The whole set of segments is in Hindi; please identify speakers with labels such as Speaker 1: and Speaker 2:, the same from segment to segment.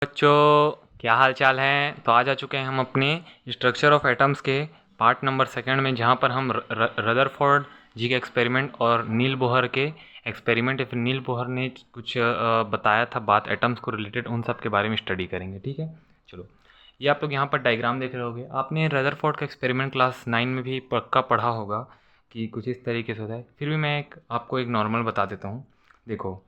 Speaker 1: बच्चों, क्या हाल चाल हैं। तो आज आ चुके हैं हम अपने स्ट्रक्चर ऑफ एटम्स के पार्ट नंबर सेकंड में, जहाँ पर हम रदरफोर्ड जी के एक्सपेरिमेंट और नील बोहर के एक्सपेरिमेंट या फिर नील बोहर ने कुछ बताया था बात एटम्स को रिलेटेड, उन सब के बारे में स्टडी करेंगे। ठीक है, चलो। ये आप लोग यहाँ पर डायग्राम देख रहे होगे। आपने रदरफोर्ड का एक्सपेरिमेंट क्लास 9 में भी पक्का पढ़ा होगा कि कुछ इस तरीके से होता है। फिर भी मैं आपको एक नॉर्मल बता देता हूँ। देखो,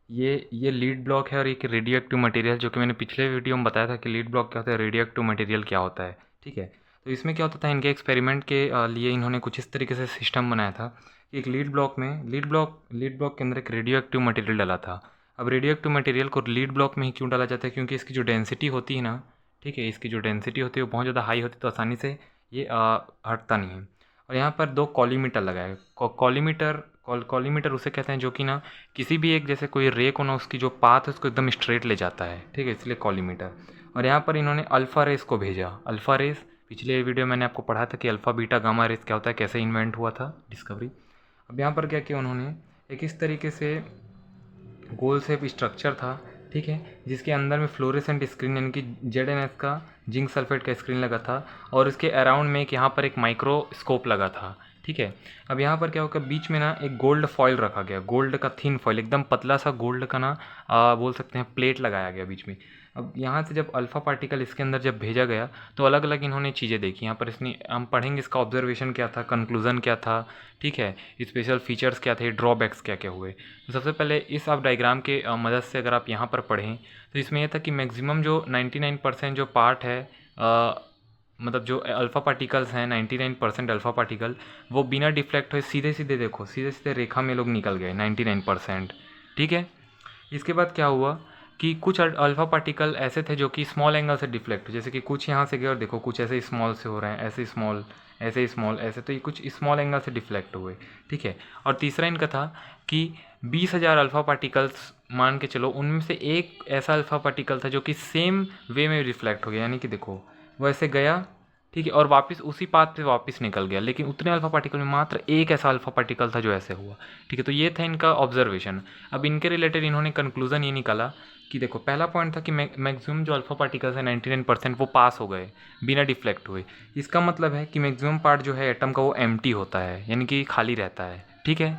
Speaker 1: ये लीड ब्लॉक है और एक रेडियो एक्टिव मटेरियल, जो कि मैंने पिछले वीडियो में बताया था कि लीड ब्लॉक क्या होता है, रेडियो एक्टिव मटेरियल क्या होता है। ठीक है, तो इसमें क्या होता था, इनके एक्सपेरिमेंट के लिए इन्होंने कुछ इस तरीके से सिस्टम बनाया था कि एक लीड ब्लॉक के अंदर एक रेडियो एक्टिव मटेरियल डाला था। अब रेडियो एक्टिव मटेरियल को लीड ब्लॉक में ही क्यों डाला जाता है, क्योंकि इसकी जो डेंसिटी होती है ना, ठीक है, इसकी जो डेंसिटी होती है वो बहुत ज़्यादा हाई होती है, तो आसानी से ये हटता नहीं है। और यहाँ पर दो कॉलीमीटर लगाए। कॉलीमीटर उसे कहते हैं जो कि ना किसी भी एक, जैसे कोई रे को ना, उसकी जो पाथ है उसको एकदम स्ट्रेट ले जाता है। ठीक है, इसलिए कॉलीमीटर। और यहाँ पर इन्होंने अल्फ़ा रेस को भेजा। अल्फ़ा रेस, पिछले वीडियो मैंने आपको पढ़ा था कि अल्फ़ा बीटा गामा रेस क्या होता है, कैसे इन्वेंट हुआ था, डिस्कवरी। अब यहाँ पर क्या किया उन्होंने, एक इस तरीके से गोल शेप स्ट्रक्चर था, ठीक है, जिसके अंदर में फ्लोरेसेंट स्क्रीन यानी कि ZnS का जिंक सल्फेट का स्क्रीन लगा था, और उसके अराउंड में एक यहाँ पर एक माइक्रोस्कोप लगा था। ठीक है, अब यहाँ पर क्या होगा, बीच में ना एक गोल्ड फॉइल रखा गया, गोल्ड का थिन फॉइल, एकदम पतला सा गोल्ड का ना बोल सकते हैं प्लेट लगाया गया बीच में। अब यहाँ से जब अल्फ़ा पार्टिकल इसके अंदर जब भेजा गया तो अलग अलग इन्होंने चीज़ें देखी। यहाँ पर इसने, हम पढ़ेंगे इसका ऑब्जर्वेशन क्या था, कंक्लूजन क्या था, ठीक है, स्पेशल फीचर्स क्या थे, ड्रॉबैक्स क्या क्या हुए। तो सबसे पहले इस आप डायग्राम के मदद से अगर आप यहाँ पर पढ़ें तो इसमें यह था कि मैक्सिमम जो 99% जो पार्ट है, मतलब जो अल्फ़ा पार्टिकल्स हैं, 99% अल्फ़ा पार्टिकल वो बिना डिफ्लेक्ट हुए सीधे सीधे, देखो सीधे सीधे रेखा में लोग निकल गए 99%। ठीक है, इसके बाद क्या हुआ कि कुछ अल्फ़ा पार्टिकल ऐसे थे जो कि स्मॉल एंगल से डिफ्लेक्ट, जैसे कि कुछ यहाँ से गए और देखो कुछ ऐसे स्मॉल से हो रहे हैं, ऐसे स्मॉल, ऐसे स्मॉल, ऐसे, तो ये कुछ स्मॉल एंगल से डिफ्लेक्ट हुए। ठीक है, और तीसरा इनका था कि 20,000 अल्फ़ा पार्टिकल्स मान के चलो, उनमें से एक ऐसा अल्फ़ा पार्टिकल था जो कि सेम वे में रिफ्लेक्ट हो गया, यानी कि देखो वो ऐसे गया, ठीक है, और वापस उसी पाथ पे वापस निकल गया, लेकिन उतने अल्फ़ा पार्टिकल में मात्र एक ऐसा अल्फ़ा पार्टिकल था जो ऐसे हुआ। ठीक है, तो ये था इनका ऑब्जर्वेशन। अब इनके रिलेटेड इन्होंने कंक्लूजन ये निकाला कि देखो, पहला पॉइंट था कि मैक्सिमम जो अल्फ़ा पार्टिकल्स है 99% वो पास हो गए बिना डिफ्लेक्ट हुए। इसका मतलब है कि मैक्सिमम पार्ट जो है एटम का वो एम्प्टी होता है, यानी कि खाली रहता है। ठीक है,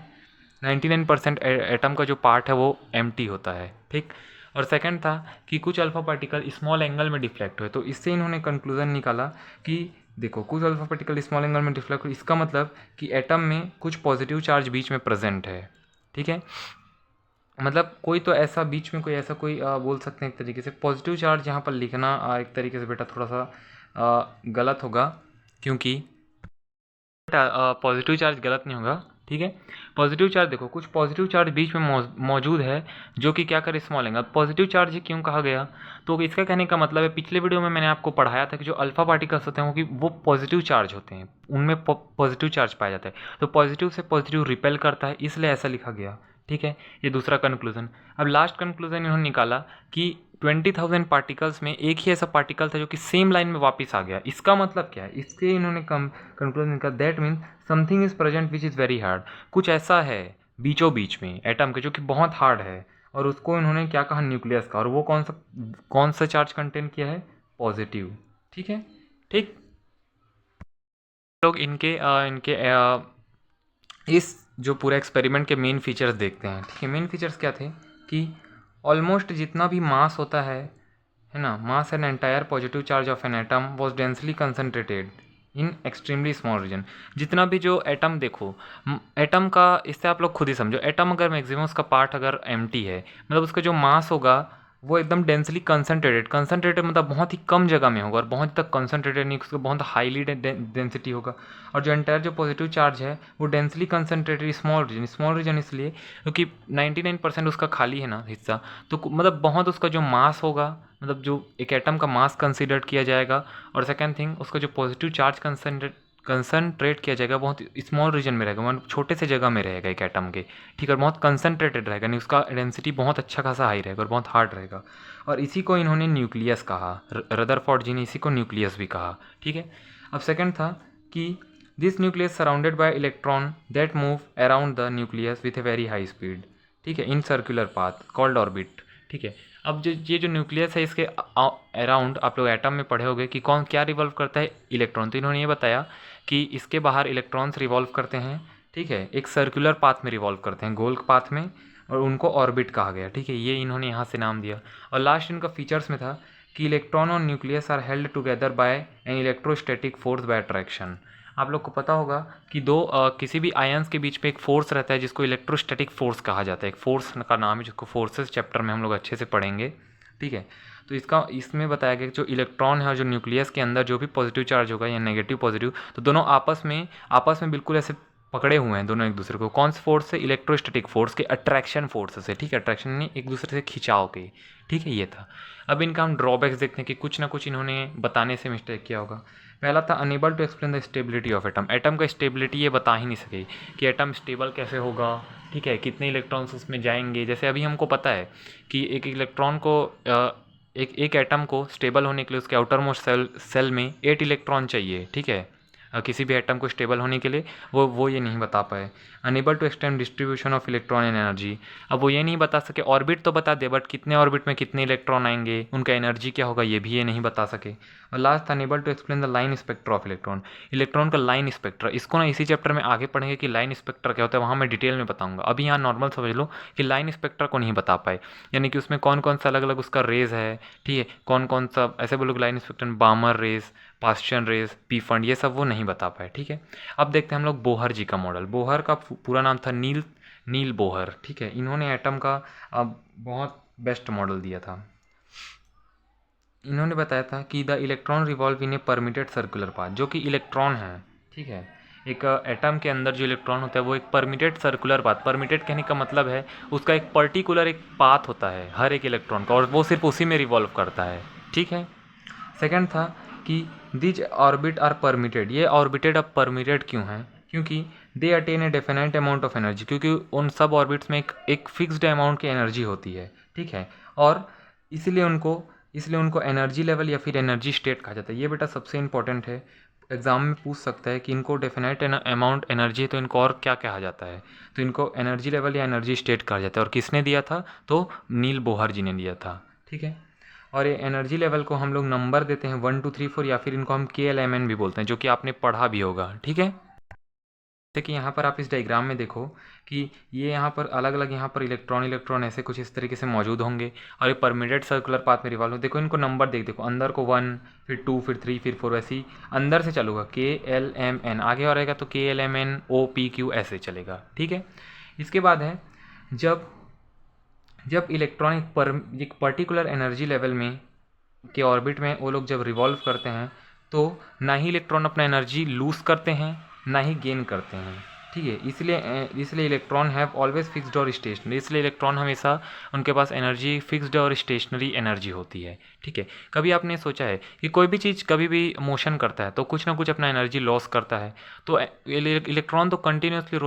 Speaker 1: 99% एटम का जो पार्ट है वो एम्प्टी होता है। ठीक, और सेकंड था कि कुछ अल्फ़ा पार्टिकल स्मॉल एंगल में डिफ्लेक्ट हुए। तो इससे इन्होंने कंक्लूजन निकाला कि देखो, कुछ अल्फ़ा पार्टिकल स्मॉल एंगल में डिफ्लेक्ट हुए, इसका मतलब कि एटम में कुछ पॉजिटिव चार्ज बीच में प्रेजेंट है। ठीक है, मतलब कोई तो ऐसा बीच में कोई ऐसा कोई बोल सकते हैं एक तरीके से पॉजिटिव चार्ज, यहाँ पर लिखना एक तरीके से बेटा थोड़ा सा गलत होगा, क्योंकि पॉजिटिव चार्ज गलत नहीं होगा। ठीक है, पॉजिटिव चार्ज, देखो कुछ पॉजिटिव चार्ज बीच में मौजूद है जो कि क्या करे, स्मॉल एंगल। पॉजिटिव चार्ज ही क्यों कहा गया, तो इसका कहने का मतलब है, पिछले वीडियो में मैंने आपको पढ़ाया था कि जो अल्फा पार्टिकल्स होते हैं वो पॉजिटिव चार्ज होते हैं, उनमें पॉजिटिव चार्ज पाया जाता है, तो पॉजिटिव से पॉजिटिव रिपेल करता है, इसलिए ऐसा लिखा गया। ठीक है, ये दूसरा कंक्लूजन। अब लास्ट कंक्लूजन इन्होंने निकाला कि 20,000 पार्टिकल्स में एक ही ऐसा पार्टिकल था जो कि सेम लाइन में वापस आ गया। इसका मतलब क्या है, इसके इन्होंने कंक्लूजन निकाला, that means something is present which is very hard. कुछ ऐसा है बीचों बीच में एटम के जो कि बहुत हार्ड है, और उसको इन्होंने क्या कहा, न्यूक्लियस का, और वो कौन सा चार्ज कंटेन किया है, पॉजिटिव। ठीक है, ठीक, लोग इस जो पूरा एक्सपेरिमेंट के मेन फीचर्स देखते हैं। ठीक है, मेन फीचर्स क्या थे कि ऑलमोस्ट जितना भी मास होता है ना, mass and entire positive charge of an atom was densely concentrated in extremely small region. जितना भी जो एटम, देखो एटम का, इससे आप लोग खुद ही समझो, एटम अगर मैक्सिमम उसका पार्ट अगर एम्प्टी है, मतलब उसका जो मास होगा वो एकदम डेंसली कंसनट्रेटेड मतलब बहुत ही कम जगह में होगा, और बहुत तक कंसनट्रेटेड नहीं, उसका बहुत हाईली डेंसिटी होगा। और जो एंटायर जो पॉजिटिव चार्ज है वो डेंसली कंसनट्रेटेड स्मॉल रीजन इसलिए क्योंकि 99% उसका खाली है ना हिस्सा, तो मतलब बहुत उसका जो मास होगा, मतलब जो एक एटम का मास कंसिडर किया जाएगा, और सेकेंड थिंग उसका जो पॉजिटिव चार्ज कंसनट्रेट किया जाएगा बहुत स्मॉल रीजन में रहेगा, मतलब छोटे से जगह में रहेगा एक एटम के। ठीक है, और बहुत कंसनट्रेटेड रहेगा, नहीं उसका डेंसिटी बहुत अच्छा खासा हाई रहेगा और बहुत हार्ड रहेगा, और इसी को इन्होंने न्यूक्लियस कहा, रदरफोर्ड जी ने इसी को न्यूक्लियस भी कहा। ठीक है, अब सेकंड था कि this nucleus surrounded by electron that move around the nucleus with a very high speed. ठीक है, in circular path called orbit. ठीक है, अब जो ये जो न्यूक्लियस है इसके अराउंड आप लोग एटम में पढ़े होंगे कि कौन क्या रिवॉल्व करता है, इलेक्ट्रॉन। तो इन्होंने ये बताया कि इसके बाहर इलेक्ट्रॉन्स रिवॉल्व करते हैं, ठीक है, एक सर्कुलर पाथ में रिवॉल्व करते हैं, गोल पाथ में, और उनको ऑर्बिट कहा गया, ठीक है, ये इन्होंने यहाँ से नाम दिया। और लास्ट इनका फीचर्स में था कि इलेक्ट्रॉन और nucleus are held together by an electrostatic force by attraction. आप लोग को पता होगा कि किसी भी आयंस के बीच में एक फोर्स रहता है जिसको इलेक्ट्रोस्टैटिक फोर्स कहा जाता है। एक फोर्स का नाम है जिसको फोर्सेस चैप्टर में हम लोग अच्छे से पढ़ेंगे, ठीक है। तो इसमें बताया गया कि जो इलेक्ट्रॉन है और जो न्यूक्लियस के अंदर जो भी पॉजिटिव चार्ज होगा या नेगेटिव पॉजिटिव, तो दोनों आपस में बिल्कुल ऐसे पकड़े हुए हैं दोनों एक दूसरे को। कौन से फोर्स से? इलेक्ट्रोस्टैटिक फोर्स के, अट्रैक्शन फोर्स से, ठीक है, अट्रैक्शन नहीं, एक दूसरे से खिंचाव के, ठीक है, ये था। अब इनका हम ड्रॉबैक्स देखते हैं कि कुछ ना कुछ इन्होंने बताने से मिस्टेक किया होगा। पहला था unable to explain the stability of atom. Atom का स्टेबिलिटी ये बता ही नहीं सके कि एटम स्टेबल कैसे होगा, ठीक है, कितने इलेक्ट्रॉन्स उसमें जाएंगे। जैसे अभी हमको पता है कि एक इलेक्ट्रॉन को एक एटम को स्टेबल होने के लिए उसके आउटर मोस्ट सेल में 8 इलेक्ट्रॉन चाहिए, ठीक है, किसी भी एटम को स्टेबल होने के लिए। वो ये नहीं बता पाए। Unable to extend distribution of electron and energy. अब वो ये नहीं बता सके, ऑर्बिट तो बता दे बट कितने ऑर्बिट में कितने इलेक्ट्रॉन आएंगे, उनका एनर्जी क्या होगा, ये भी ये नहीं बता सके। और last, unable to explain the line spectra of electron. Electron का लाइन स्पेक्ट्रा, इसको ना इसी चैप्टर में आगे पढ़ेंगे कि लाइन स्पेक्ट्रा क्या होता है, वहाँ मैं डिटेल में बताऊंगा। अभी यहाँ नॉर्मल समझ लो कि लाइन स्पेक्ट्रा को नहीं बता पाए, यानी कि उसमें कौन कौन सा अलग अलग उसका रेज है, ठीक है, कौन कौन सा ऐसे बोलो line spectrum, Balmer rays, Paschen rays, Pfund, ये सब वो नहीं बता पाए, ठीक है। अब देखते हैं हम लोग बोहर जी का मॉडल। बोहर का पूरा नाम था नील बोहर, ठीक है। इन्होंने एटम का बहुत बेस्ट मॉडल दिया था। इन्होंने बताया था कि the electron revolve in A permitted circular path. जो कि इलेक्ट्रॉन है, ठीक है, एक एटम के अंदर जो इलेक्ट्रॉन होता है वो एक परमिटेड सर्कुलर पाथ, परमिटेड कहने का मतलब है उसका एक पर्टिकुलर एक पाथ होता है हर एक इलेक्ट्रॉन का, और वो सिर्फ उसी में रिवॉल्व करता है, ठीक है। सेकंड था कि दिज ऑर्बिट आर परमिटेड। ये ऑर्बिटेड अब परमिटेड क्यों है? क्योंकि they attain a definite amount of energy, क्योंकि उन सब ऑर्बिट्स में एक फिक्स्ड अमाउंट की एनर्जी होती है, ठीक है, और इसलिए उनको एनर्जी लेवल या फिर एनर्जी स्टेट कहा जाता है। ये बेटा सबसे इंपॉर्टेंट है, एग्जाम में पूछ सकता है कि इनको डेफिनेट अमाउंट एनर्जी है तो इनको और क्या कहा जाता है, तो इनको एनर्जी लेवल या एनर्जी स्टेट कहा जाता है। और किसने दिया था? तो नील बोहर जी ने दिया था, ठीक है। और ये एनर्जी लेवल को हम लोग नंबर देते हैं 1 2 3 4, या फिर इनको हम KLMN भी बोलते हैं, जो कि आपने पढ़ा भी होगा, ठीक है। जैसे कि यहाँ पर आप इस डायग्राम में देखो कि ये यहाँ पर अलग अलग यहाँ पर इलेक्ट्रॉन ऐसे कुछ इस तरीके से मौजूद होंगे, और ये परमिटेड सर्कुलर पाथ में रिवॉल्व हो। देखो इनको नंबर देखो, अंदर को 1, फिर 2, फिर 3, फिर 4, वैसे ही अंदर से चलूँगा KLMN, आगे और रहेगा तो KLMN OPQ ऐसे चलेगा, ठीक है। इसके बाद है जब इलेक्ट्रॉन एक पर्टिकुलर एनर्जी लेवल में के ऑर्बिट में वो लोग जब रिवॉल्व करते हैं तो ना ही इलेक्ट्रॉन अपना एनर्जी लूज करते हैं ना ही गेन करते हैं, ठीक है। इसलिए इलेक्ट्रॉन हैव ऑलवेज फिक्स्ड और स्टेशनरी। इसलिए इलेक्ट्रॉन हमेशा उनके पास एनर्जी फिक्स्ड और स्टेशनरी एनर्जी होती है, ठीक है। कभी आपने सोचा है कि कोई भी चीज़ कभी भी मोशन करता है तो कुछ ना कुछ अपना एनर्जी लॉस करता है, तो इलेक्ट्रॉन तो कंटिन्यूसली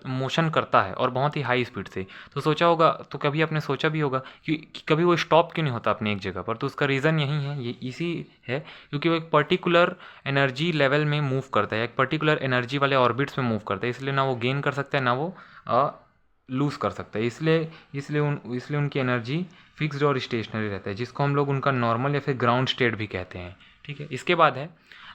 Speaker 1: मोशन करता है और बहुत ही हाई स्पीड से। तो सोचा होगा, तो कभी आपने सोचा भी होगा कि कभी वो स्टॉप क्यों नहीं होता अपनी एक जगह पर, तो उसका रीज़न यही है, ये इसी है क्योंकि वो एक पर्टिकुलर एनर्जी लेवल में मूव करता है, एक पर्टिकुलर एनर्जी वाले ऑर्बिट्स में मूव करता है। इसलिए ना वो गेन कर सकता है ना वो लूज़ कर सकता है। इसलिए उनकी एनर्जी फिक्स्ड और स्टेशनरी रहता है, जिसको हम लोग उनका नॉर्मल या फिर ग्राउंड स्टेट भी कहते हैं, ठीक है। इसके बाद है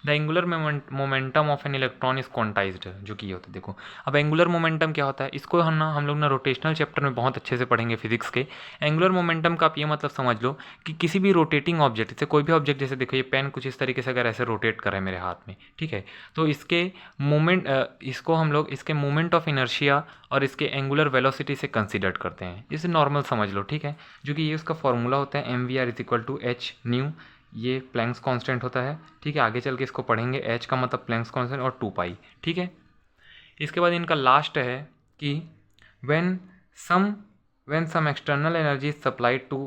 Speaker 1: the angular momentum of an electron is quantized, जो कि ये होता है। देखो अब एंगुलर मोमेंटम क्या होता है, इसको हम लोग ना रोटेशनल चैप्टर में बहुत अच्छे से पढ़ेंगे फिजिक्स के। एंगुलर मोमेंटम का आप ये मतलब समझ लो कि किसी भी रोटेटिंग ऑब्जेक्ट, जैसे कोई भी ऑब्जेक्ट, जैसे देखो ये पेन कुछ इस तरीके से अगर ऐसे रोटेट कर रहा है मेरे हाथ में, ठीक है, तो इसको हम लोग इसके मोमेंट ऑफ इनर्शिया और इसके एंगुलर वेलोसिटी से कंसिडर करते हैं। इसे नॉर्मल समझ लो, ठीक है, जो कि ये उसका फॉर्मूला होता है mvr=h/ν। ये प्लैंक्स कांस्टेंट होता है, ठीक है। आगे चल के इसको पढ़ेंगे, h का मतलब प्लैंक्स कांस्टेंट और 2π, ठीक है। इसके बाद इनका लास्ट है कि when some external energy is supplied to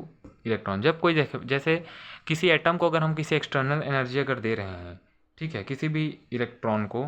Speaker 1: electron. जब कोई जैसे किसी एटम को अगर हम किसी एक्सटर्नल एनर्जी अगर दे रहे हैं, ठीक है, किसी भी इलेक्ट्रॉन को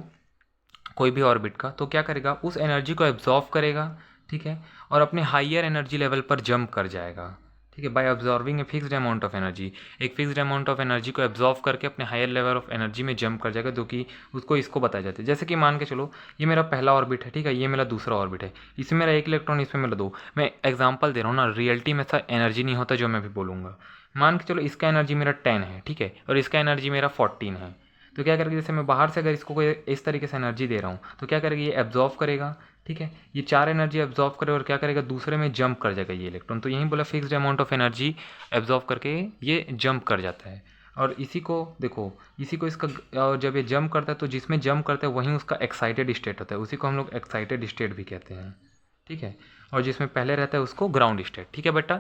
Speaker 1: कोई भी ऑर्बिट का, तो क्या करेगा, उस एनर्जी को एब्जॉर्व करेगा, ठीक है, और अपने हाइयर एनर्जी लेवल पर जंप कर जाएगा, ठीक है। ठीक है, by absorbing a fixed amount of energy, एक फिक्स्ड अमाउंट ऑफ एनर्जी को एब्जॉर्व करके अपने हायर लेवल ऑफ एनर्जी में जंप कर जाएगा, जो कि उसको इसको बताया जाता है। जैसे कि मान के चलो ये मेरा पहला ऑर्बिट है, ठीक है, ये मेरा दूसरा ऑर्बिट है, इसमें मेरा 1 इलेक्ट्रॉन, इसमें मेरा 2। मैं एग्जाम्पल दे रहा हूँ ना, रियलिटी में ऐसा एनर्जी नहीं होता जो मैं भी बोलूँगा। मान के चलो इसका एनर्जी मेरा 10 है, ठीक है, और इसका एनर्जी मेरा 14 है। तो क्या करेगा, जैसे मैं बाहर से अगर इसको कोई इस तरीके से एनर्जी दे रहा हूँ तो क्या करेगा, ये एब्जॉर्व करेगा, ठीक है, ये 4 एनर्जी एब्जॉर्व करेगा और क्या करेगा, दूसरे में जंप कर जाएगा ये इलेक्ट्रॉन। तो यही बोला fixed amount of energy absorb करके ये जंप कर जाता है। और इसी को देखो, इसी को इसका जब ये जंप करता है तो जिसमें जंप करता है वहीं उसका एक्साइटेड स्टेट होता है, उसी को हम लोग एक्साइटेड स्टेट भी कहते हैं, ठीक है, और जिसमें पहले रहता है उसको ग्राउंड स्टेट। ठीक है बेटा।